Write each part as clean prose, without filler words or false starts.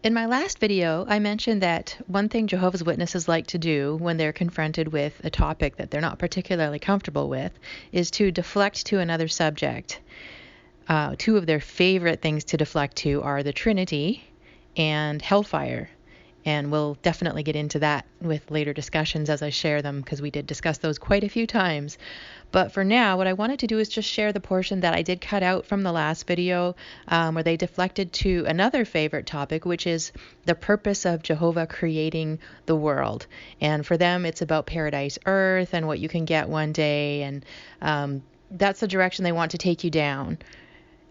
In my last video, I mentioned that one thing Jehovah's Witnesses like to do when they're confronted with a topic that they're not particularly comfortable with is to deflect to another subject. Two of their favorite things to deflect to are the Trinity and hellfire. And we'll definitely get into that with later discussions as I share them, because we did discuss those quite a few times. But for now, what I wanted to do is just share the portion that I did cut out from the last video, where they deflected to another favorite topic, which is the purpose of Jehovah creating the world. And for them, it's about paradise earth and what you can get one day. And that's the direction they want to take you down.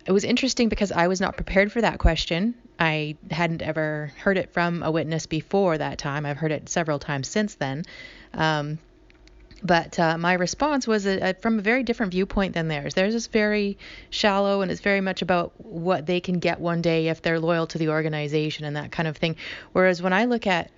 It was interesting because I was not prepared for that question. I hadn't ever heard it from a witness before that time. I've heard it several times since then. But my response was from a very different viewpoint than theirs. Theirs is very shallow, and it's very much about what they can get one day if they're loyal to the organization and that kind of thing. Whereas when I look at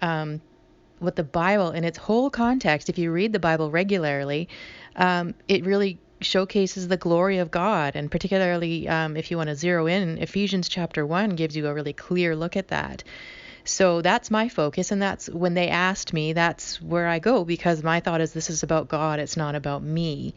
what the Bible in its whole context, if you read the Bible regularly, it really showcases the glory of God. And particularly if you want to zero in, Ephesians chapter 1 gives you a really clear look at that. So that's my focus, and that's when they asked me, that's where I go, because my thought is this is about God, it's not about me.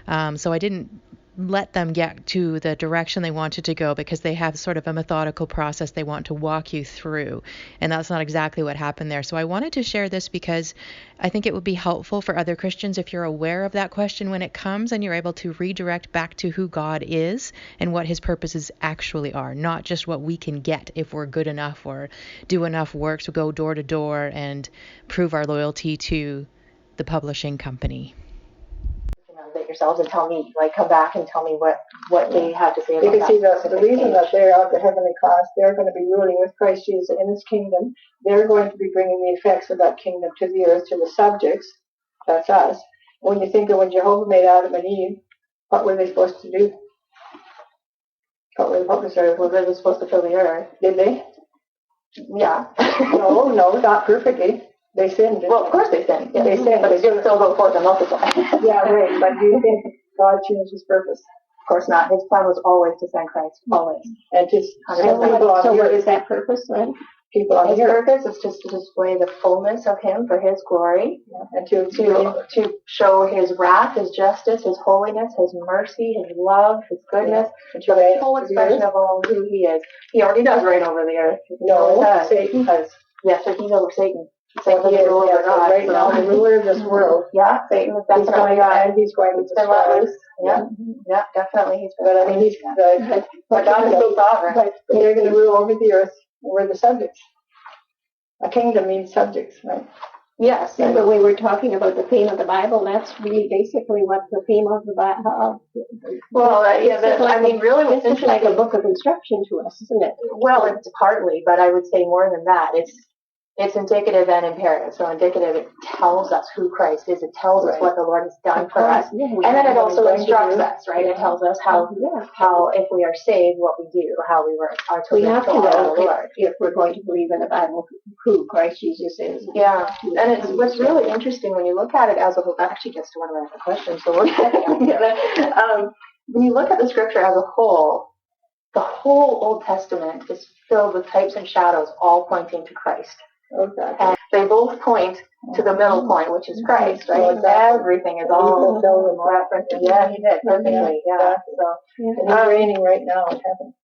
So I didn't let them get to the direction they wanted to go, because they have sort of a methodical process they want to walk you through, and that's not exactly what happened there. So I wanted to share this because I think it would be helpful for other Christians if you're aware of that question when it comes, and you're able to redirect back to who God is and what his purposes actually are, not just what we can get if we're good enough or do enough work to go door to door and prove our loyalty to the publishing company. Yourselves and tell me, come back and tell me what they have to say about that. You can see the reason that they're of the heavenly class, they're going to be ruling with Christ Jesus in his kingdom. They're going to be bringing the effects of that kingdom to the earth, to the subjects. That's us. When you think of when Jehovah made Adam and Eve, what were they supposed to do? What was they supposed to fill the earth? Did they? Yeah. No, not perfectly. They sinned. Well, of course they sinned. Yeah. They sinned. But they still go forth and multiply. Yeah, right. But do you think God changed his purpose? Of course not. His plan was always to send Christ. Always. And just so what is that purpose then? People on his the earth. purpose is just to display the fullness of him for his glory, and to show his wrath, his justice, his holiness, his mercy, his love, his goodness, and show the full expression of all who he is. He already does reign over the earth. No, Satan does. Yes, so he's over Satan. So he is over God. Right now, the ruler of this world. Yeah, Satan is definitely God. And he's going to been let loose. Yeah, definitely. But God is so sovereign. But they're going to rule over the earth. We're the subjects. A kingdom means subjects, right? Yes. Yeah, but we were talking about the theme of the Bible. That's really basically what the theme of the Bible. Well, really, what's it's like a book of instruction to us, isn't it? Well, it's partly, but I would say more than that. It's indicative and imperative. So indicative, it tells us who Christ is. It tells us what the Lord has done for us. Yeah, and then it also instructs us, right? It tells us how if we are saved, what we do, how we are to live to know the Lord. If we're going to believe in the Bible, who Christ Jesus is. Yeah. And it's what's really interesting when you look at it as a whole. That actually gets to one of my other questions. So when you look at the scripture as a whole, the whole Old Testament is filled with types and shadows, all pointing to Christ. Okay. And they both point to the middle point, which is Christ, right? Everything is all referenced. Yeah, he did perfectly. Yeah. So and he's reigning right now in heaven.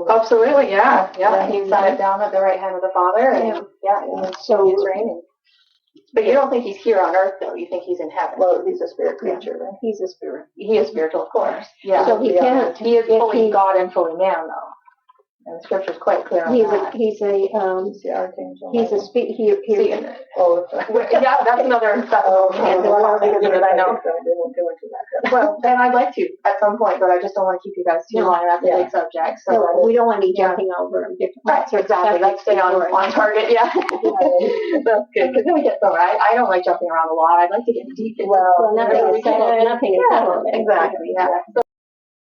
Absolutely, yeah. He's sat down at the right hand of the Father, and so he's reigning. But you don't think he's here on earth, though. You think he's in heaven. Well, he's a spirit creature, right? He's a spirit. He is spiritual, of course. Yeah. So he can't. He is fully God and fully man, though. And the scripture is quite clear on that. He's the archangel. He's a that's another I know. Well, then I'd like to at some point, but I just don't want to keep you guys too long. That's a big subject. So we don't want to be jumping over different. Right, exactly. Let's stay on target. Yeah, that's good because then we get somewhere. I don't like jumping around a lot. I'd like to get deep. Nothing is settled. Exactly. Yeah.